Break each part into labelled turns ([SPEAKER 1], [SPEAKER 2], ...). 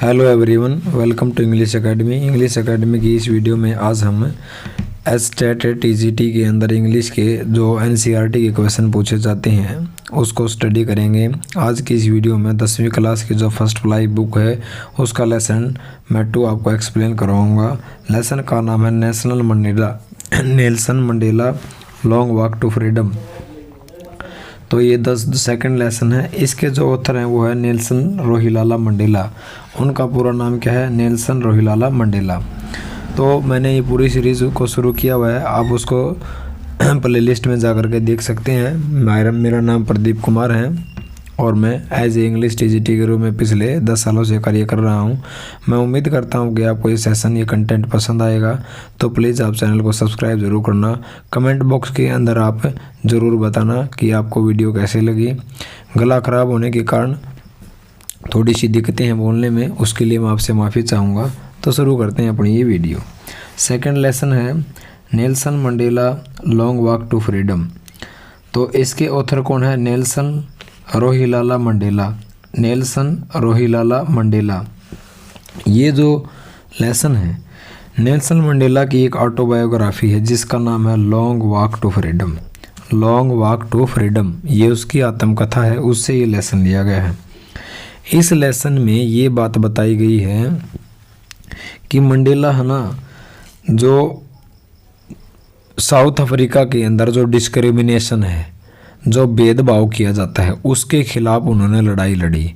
[SPEAKER 1] Hello everyone, welcome to English academy की इस video में आज हम एसटेट टीजीटी के अंदर इंग्लिश के जो एनसीईआरटी के क्वेश्चन पूछे जाते हैं उसको स्टडी करेंगे। आज की इस वीडियो में 10वीं क्लास की जो फर्स्ट फ्लाई बुक है उसका लेसन मैं 2 आपको एक्सप्लेन कराऊंगा। लेसन का नाम है Nelson Mandela long walk to freedom. तो ये 10 सेकंड लेसन है। इसके जो ऑथर हैं वो है नेल्सन रोहिलाला मंडेला। उनका पूरा नाम क्या है? Nelson Rolihlahla Mandela. तो मैंने ये पूरी सीरीज़ को शुरू किया हुआ है, आप उसको प्लेलिस्ट में जा कर के देख सकते हैं। मेरा नाम प्रदीप कुमार है और मैं एज ए इंग्लिश टीजीटी के रूप में पिछले 10 सालों से कार्य कर रहा हूं। मैं उम्मीद करता हूं कि आपको ये सेशन, ये कंटेंट पसंद आएगा। तो प्लीज़ आप चैनल को सब्सक्राइब ज़रूर करना। कमेंट बॉक्स के अंदर आप ज़रूर बताना कि आपको वीडियो कैसे लगी। गला ख़राब होने के कारण थोड़ी सी दिक्कतें हैं बोलने में, उसके लिए मैं आपसे माफ़ी चाहूँगा। तो शुरू करते हैं अपनी ये वीडियो। सेकेंड लेसन है Nelson Mandela long walk to freedom. तो इसके ऑथर कौन है? Nelson Rolihlahla Mandela. Nelson Rolihlahla Mandela. ये जो लेसन है नेल्सन मंडेला की एक ऑटोबायोग्राफी है जिसका नाम है long walk to freedom. Long walk to freedom ये उसकी आत्मकथा है, उससे ये लेसन लिया गया है। इस लेसन में ये बात बताई गई है कि मंडेला है ना, जो साउथ अफ्रीका के अंदर जो डिस्क्रिमिनेशन है, जो भेदभाव किया जाता है, उसके खिलाफ उन्होंने लड़ाई लड़ी।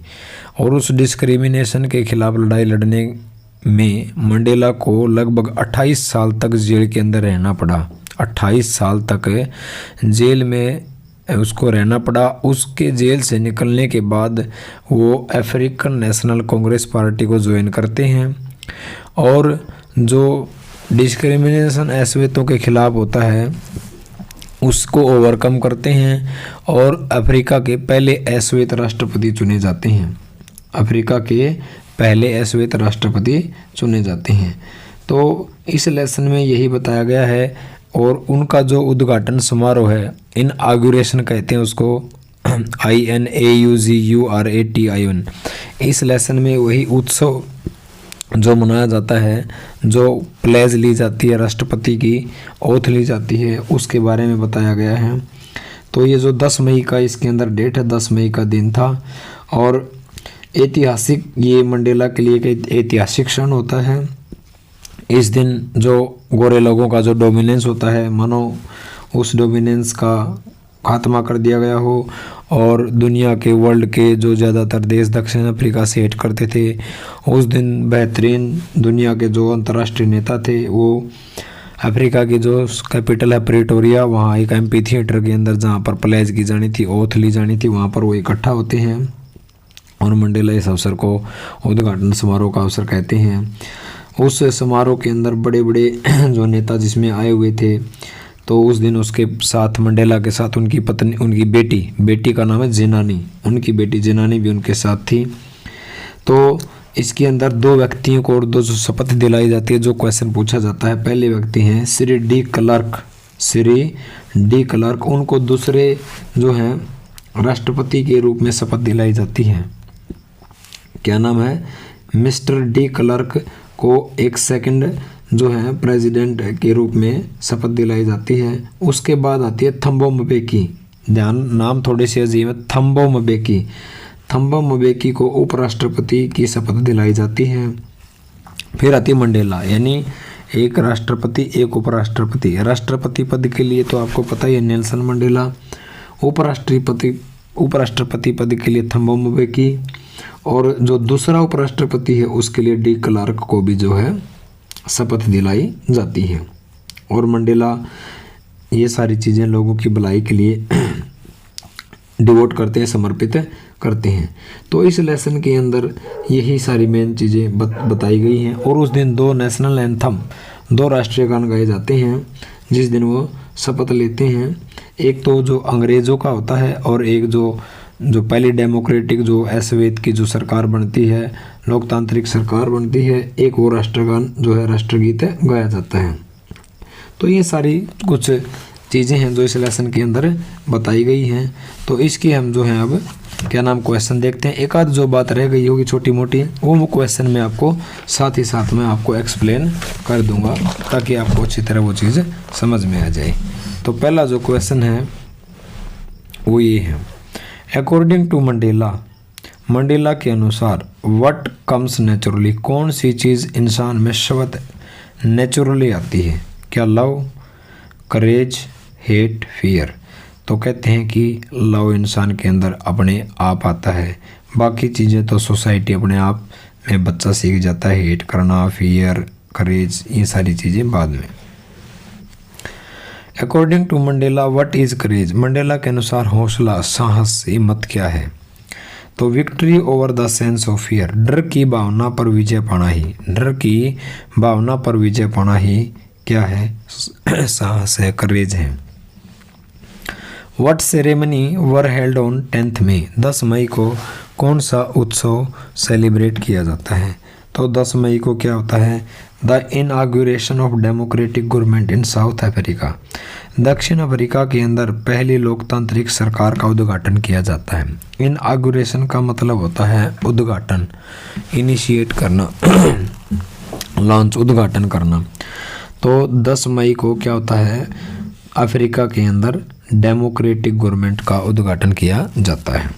[SPEAKER 1] और उस डिस्क्रिमिनेशन के खिलाफ लड़ाई लड़ने में मंडेला को लगभग 28 साल तक जेल के अंदर रहना पड़ा। 28 साल तक जेल में उसको रहना पड़ा। उसके जेल से निकलने के बाद वो अफ्रीकन नेशनल कांग्रेस पार्टी को ज्वाइन करते हैं और जो डिस्क्रिमिनेशन अश्वेतों के खिलाफ होता है उसको ओवरकम करते हैं और अफ्रीका के पहले अश्वेत राष्ट्रपति चुने जाते हैं। अफ्रीका के पहले अश्वेत राष्ट्रपति चुने जाते हैं। तो इस लेसन में यही बताया गया है। और उनका जो उद्घाटन समारोह है, इनऑग्रेशन कहते हैं उसको, INAUGURATION। इस लेसन में वही उत्सव जो मनाया जाता है, जो प्लेज ली जाती है, राष्ट्रपति की ओथ ली जाती है, उसके बारे में बताया गया है। तो ये जो 10 मई का इसके अंदर डेट है, 10 मई का दिन था। और ऐतिहासिक, ये मंडेला के लिए एक ऐतिहासिक क्षण होता है। इस दिन जो गोरे लोगों का जो डोमिनेंस होता है, मानो उस डोमिनेंस का खात्मा कर दिया गया हो और दुनिया के, वर्ल्ड के जो ज़्यादातर देश दक्षिण अफ्रीका से हेट करते थे, उस दिन बेहतरीन दुनिया के जो अंतर्राष्ट्रीय नेता थे वो अफ्रीका की जो कैपिटल है प्रिटोरिया, वहाँ एक एम्पी थिएटर के अंदर जहाँ पर प्लेज की जानी थी, ओथ ली जानी थी, वहाँ पर वो इकट्ठा होते हैं और मंडेला इस अवसर को उद्घाटन समारोह का अवसर कहते हैं। उस समारोह के अंदर बड़े बड़े जो नेता जिसमें आए हुए थे, तो उस दिन उसके साथ, मंडेला के साथ उनकी पत्नी, उनकी बेटी का नाम है जेनानी, उनकी बेटी जेनानी भी उनके साथ थी। तो इसके अंदर 2 व्यक्तियों को और 2 जो शपथ दिलाई जाती है, जो क्वेश्चन पूछा जाता है। पहले व्यक्ति हैं श्री डी क्लार्क। उनको दूसरे जो हैं राष्ट्रपति के रूप में शपथ दिलाई जाती है। क्या नाम है? मिस्टर डी क्लार्क को एक सेकंड जो है प्रेसिडेंट के रूप में शपथ दिलाई जाती है। उसके बाद आती है थम्बो म्बेकी। ध्यान, नाम थोड़े से अजीब है। थम्बो म्बेकी को उपराष्ट्रपति की शपथ दिलाई जाती है। फिर आती है मंडेला, यानी एक राष्ट्रपति, एक उपराष्ट्रपति। राष्ट्रपति पद के लिए तो आपको पता ही है नेल्सन मंडेला, उपराष्ट्रपति पद के लिए थम्बो म्बेकी, और जो दूसरा उपराष्ट्रपति है उसके लिए डी क्लार्क को भी जो है शपथ दिलाई जाती है। और मंडेला ये सारी चीज़ें लोगों की भलाई के लिए डिवोट करते हैं, समर्पित करते हैं। तो इस लेसन के अंदर यही सारी मेन चीज़ें बताई गई हैं। और उस दिन 2 नेशनल एंथम, 2 राष्ट्रीय गान गाए जाते हैं जिस दिन वो शपथ लेते हैं। एक तो जो अंग्रेज़ों का होता है और एक जो पहली डेमोक्रेटिक जो अश्वेत की जो सरकार बनती है, लोकतांत्रिक सरकार बनती है, एक वो राष्ट्रगान जो है, राष्ट्रगीत है, गाया जाता है। तो ये सारी कुछ चीज़ें हैं जो इस लेसन के अंदर बताई गई हैं। तो इसकी हम जो है अब क्या नाम क्वेश्चन देखते हैं। एक आध जो बात रह गई होगी छोटी मोटी वो क्वेश्चन में आपको साथ ही साथ में आपको एक्सप्लेन कर दूंगा ताकि आपको अच्छी तरह वो चीज़ समझ में आ जाए। तो पहला जो क्वेश्चन है वो ये है, अकॉर्डिंग टू मंडेला के अनुसार व्हाट कम्स नेचुरली, कौन सी चीज़ इंसान में स्वतः नेचुरली आती है। क्या लव, करेज, हेट, फियर। तो कहते हैं कि लव इंसान के अंदर अपने आप आता है, बाकी चीज़ें तो सोसाइटी अपने आप में बच्चा सीख जाता है, हेट करना, फियर, करेज, ये सारी चीज़ें बाद में। According to Mandela what is courage, Mandela के अनुसार हौसला, साहस, हिम्मत क्या है। तो victory over the sense of fear, डर की भावना पर विजय पाना ही, डर की भावना पर विजय पाना ही क्या है, साहस है, करेज है। What ceremony were held on 10 मई, 10 मई को कौन सा उत्सव सेलिब्रेट किया जाता है। तो 10 मई को क्या होता है, the inauguration of democratic government in south Africa, दक्षिण अफ्रीका के अंदर पहली लोकतांत्रिक सरकार का उद्घाटन किया जाता है। इनॉग्रेशन का मतलब होता है उद्घाटन, इनिशिएट करना, लॉन्च, उद्घाटन करना। तो 10 मई को क्या होता है, अफ्रीका के अंदर डेमोक्रेटिक गवर्नमेंट का उद्घाटन किया जाता है।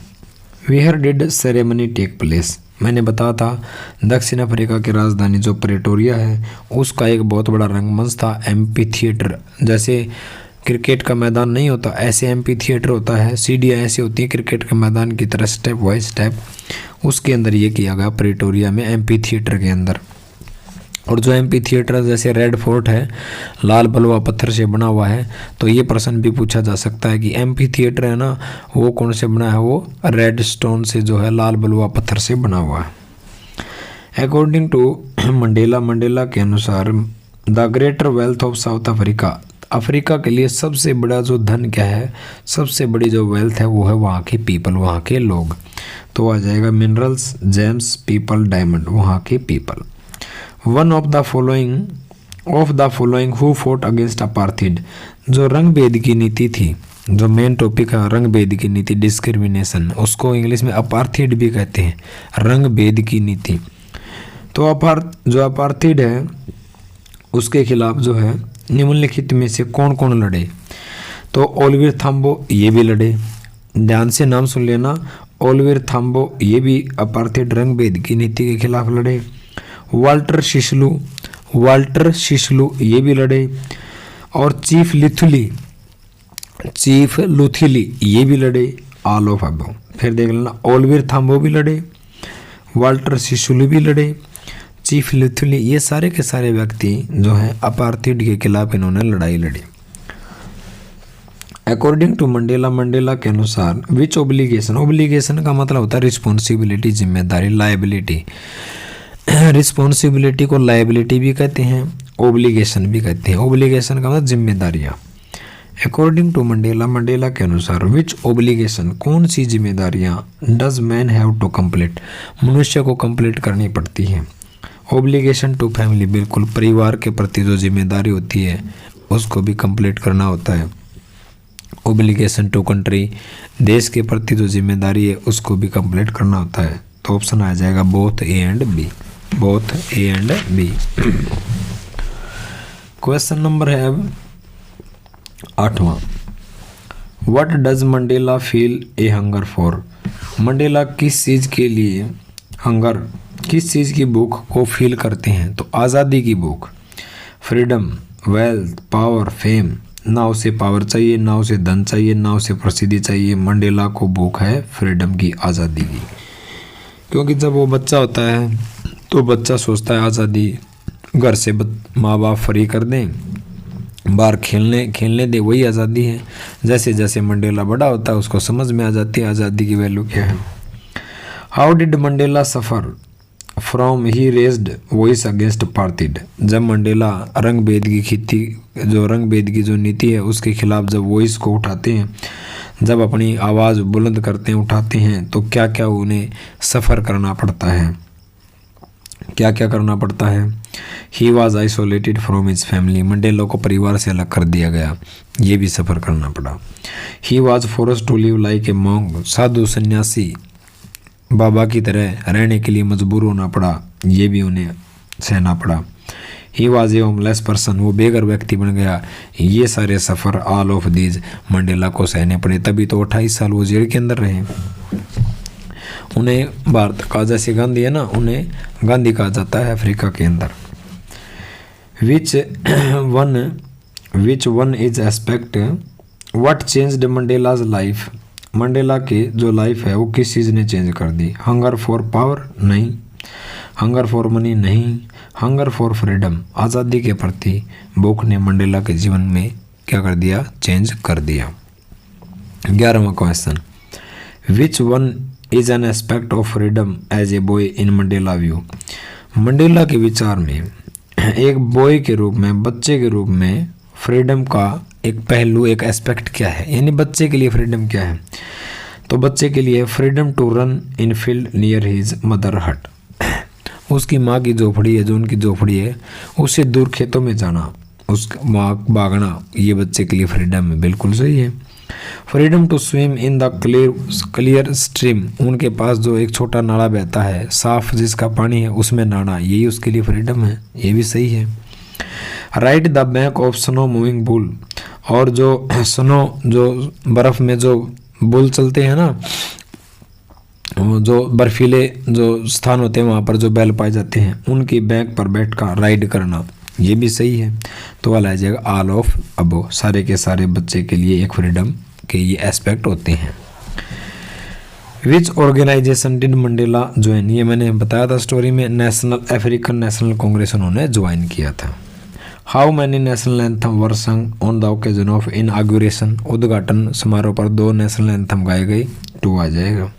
[SPEAKER 1] Where did ceremony take place, मैंने बताया था दक्षिण अफ्रीका की राजधानी जो प्रेटोरिया है उसका एक बहुत बड़ा रंगमंच था, एम्पी थिएटर। जैसे क्रिकेट का मैदान नहीं होता ऐसे एम्पी थिएटर होता है, सीढ़ियाँ ऐसी होती हैं क्रिकेट के मैदान की तरह, स्टेप बाय स्टेप, उसके अंदर ये किया गया प्रेटोरिया में, एम्पी थिएटर के अंदर। और जो एम्पी थिएटर जैसे रेड फोर्ट है, लाल बलुआ पत्थर से बना हुआ है, तो ये प्रश्न भी पूछा जा सकता है कि एम्पी थिएटर है ना वो कौन से बना है, वो रेड स्टोन से जो है लाल बलुआ पत्थर से बना हुआ है। अकॉर्डिंग टू मंडेला के अनुसार the greater wealth of south Africa, Africa के लिए सबसे बड़ा जो धन क्या है, सबसे बड़ी जो वेल्थ है वो है वहाँ के पीपल, वहाँ के लोग। तो आ जाएगा मिनरल्स, जेम्स, पीपल, डायमंड, वहाँ के people. One of the following who fought against apartheid, जो रंग भेद की नीति थी, जो मेन टॉपिक है रंग भेद की नीति, डिस्क्रिमिनेशन, उसको इंग्लिश में अपार्थीड भी कहते हैं, रंग भेद की नीति। तो जो अपार्थीड है उसके खिलाफ जो है निम्नलिखित में से कौन कौन लड़े। तो ओलिवर थाम्बो ये भी लड़े, ध्यान से नाम सुन लेना, ओलिवर थाम्बो ये भी अपार्थीड रंग भेद की नीति के खिलाफ लड़े। वाल्टर शिशलू ये भी लड़े, और चीफ लुथिली ये भी लड़े। ऑल ऑफ अबव, फिर देख लेना, ओलिवर थाम्बो भी लड़े, वाल्टर शिशलू भी लड़े, चीफ लुथिली, ये सारे के सारे व्यक्ति जो हैं अपार्थीड के खिलाफ इन्होंने लड़ाई लड़ी। अकॉर्डिंग टू मंडेला के अनुसार विच ओब्लिगेशन का मतलब होता है रिस्पॉन्सिबिलिटी, जिम्मेदारी, लायबिलिटी। रिस्पॉन्सिबिलिटी को लायबिलिटी भी कहते हैं, ओब्लिगेशन भी कहते हैं। ओब्लिगेशन का मतलब जिम्मेदारियाँ। अकॉर्डिंग टू मंडेला के अनुसार विच ओब्लिगेशन, कौन सी जिम्मेदारियाँ does man have to complete, मनुष्य को कंप्लीट करनी पड़ती हैं। ओब्लिगेशन टू फैमिली, बिल्कुल परिवार के प्रति जो जिम्मेदारी होती है उसको भी कंप्लीट करना होता है। ओब्लिगेशन टू कंट्री, देश के प्रति जो जिम्मेदारी है उसको भी कंप्लीट करना होता है। तो ऑप्शन आ जाएगा both A and B, both A and B. Question number है 8वां, what does Mandela feel a hunger for, Mandela किस चीज़ के लिए हंगर, किस चीज़ की भूख को फील करते हैं। तो आज़ादी की भूख, फ्रीडम, वेल्थ, पावर, फेम, ना उसे पावर चाहिए, ना उसे धन चाहिए, ना उसे प्रसिद्धि चाहिए, मंडेला को भूख है फ्रीडम की, आज़ादी की। क्योंकि जब वो बच्चा होता है तो बच्चा सोचता है आज़ादी, घर से माँ बाप फ्री कर दें, बाहर खेलने दे, वही आज़ादी है। जैसे जैसे मंडेला बड़ा होता है उसको समझ में आ जाती है आज़ादी की वैल्यू क्या है। How did Mandela suffer from he raised voice against apartheid, जब मंडेला रंग भेद की जो नीति है उसके खिलाफ जब वॉइस को उठाते हैं, जब अपनी आवाज़ बुलंद करते हैं, उठाते हैं, तो क्या क्या उन्हें सफ़र करना पड़ता है, क्या क्या करना पड़ता है। He was isolated from his family, Mandela को परिवार से अलग कर दिया गया, ये भी सफ़र करना पड़ा। He was forced to live like a monk, साधु सन्यासी बाबा की तरह रहने के लिए मजबूर होना पड़ा, ये भी उन्हें सहना पड़ा। He was a homeless person, वो बेघर व्यक्ति बन गया। ये सारे सफ़र ऑल ऑफ दीज मंडेला को सहने पड़े, तभी तो 28 साल वो जेल के अंदर रहे। उन्हें भारत का जैसे गांधी है ना, उन्हें गांधी कहा जाता है अफ्रीका के अंदर। विच one is aspect what changed Mandela's life, Mandela के जो लाइफ है वो किस चीज़ ने चेंज कर दी। हंगर फॉर पावर नहीं, हंगर फॉर मनी नहीं, हंगर फॉर फ्रीडम, आज़ादी के प्रति भूख ने मंडेला के जीवन में क्या कर दिया, चेंज कर दिया। 11वां question, which one is an aspect of freedom as a boy in Mandela view, Mandela के विचार में एक बॉय के रूप में, बच्चे के रूप में फ्रीडम का एक पहलू, एक एस्पेक्ट क्या है, यानी बच्चे के लिए फ्रीडम क्या है। तो बच्चे के लिए freedom to run in field near his mother hut, उसकी माँ की झोपड़ी है, जो उनकी झोपड़ी है उससे दूर खेतों में जाना, उस माँ भागना, ये बच्चे के लिए फ्रीडम है, बिल्कुल सही है। Freedom to swim in the clear stream, उनके पास जो एक छोटा नाला बहता है, साफ जिसका पानी है, उसमें नहाना, यही उसके लिए फ्रीडम है, ये भी सही है। Ride the bank of snow moving bull, और जो स्नो, जो बर्फ़ में जो बुल चलते हैं ना, जो बर्फीले जो स्थान होते हैं वहाँ पर जो बैल पाए जाते हैं, उनकी बैंक पर बैठकर राइड करना, ये भी सही है। तो वाला आ जाएगा ऑल ऑफ अबो, सारे के सारे बच्चे के लिए एक फ्रीडम के ये एस्पेक्ट होते हैं। विच ऑर्गेनाइजेशन डिड मंडेला ज्वाइन, ये मैंने बताया था स्टोरी में, नेशनल अफ्रीकन नेशनल कांग्रेस उन्होंने ज्वाइन किया था। हाउ मैनी नेशनल एंथम वर संग ऑन द ओकेजन ऑफ इनऑग्रेशन, उद्घाटन समारोह पर 2 नेशनल एंथम गाए गए, 2 आ जाएगा।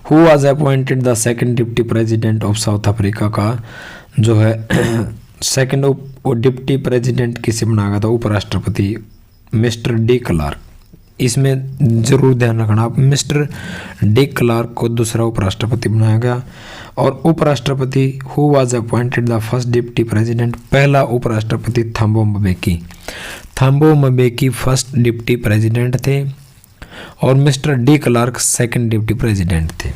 [SPEAKER 1] Who was appointed the second deputy president of south Africa, का जो है सेकंड डिप्टी प्रेसिडेंट किसे बनाया गया था, उपराष्ट्रपति मिस्टर डी क्लार्क। इसमें जरूर ध्यान रखना आप, मिस्टर डी क्लार्क को दूसरा उपराष्ट्रपति बनाया गया। और उपराष्ट्रपति who was appointed the first deputy president, पहला उपराष्ट्रपति थम्बो म्बेकी, थम्बो म्बेकी फर्स्ट डिप्टी प्रेसिडेंट थे, और mister de Klerk second deputy president थे।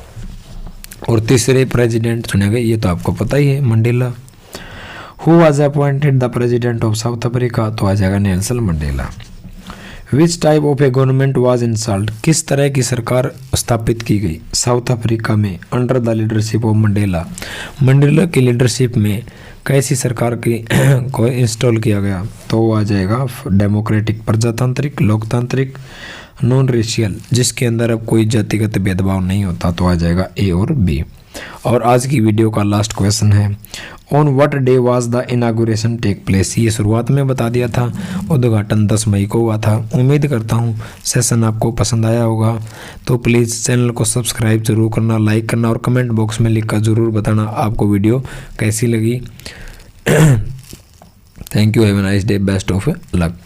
[SPEAKER 1] और तीसरे प्रेसिडेंट चुने गए, ये तो आपको पता ही है, Mandela. Who was appointed the president of south Africa, तो आ जाएगा Nelson Mandela. Which type of A government was installed, किस तरह की सरकार स्थापित की गई साउथ अफ्रीका में under the leadership of Mandela, Mandela की लीडरशिप में कैसी सरकार की को इंस्टॉल किया गया। तो वो आ जाएगा डेमोक्रेटिक, प्रजातांत्रिक, लोकतांत्रिक, नॉन रेशियल, जिसके अंदर अब कोई जातिगत भेदभाव नहीं होता, तो आ जाएगा ए और बी। और आज की वीडियो का लास्ट क्वेश्चन है, on what day was the inauguration take place, ये शुरुआत में बता दिया था, उद्घाटन 10 मई को हुआ था। उम्मीद करता हूँ सेशन आपको पसंद आया होगा, तो प्लीज़ चैनल को सब्सक्राइब जरूर करना, लाइक करना, और कमेंट बॉक्स में लिखकर ज़रूर बताना आपको वीडियो कैसी लगी। Thank you, have a nice day, best of luck.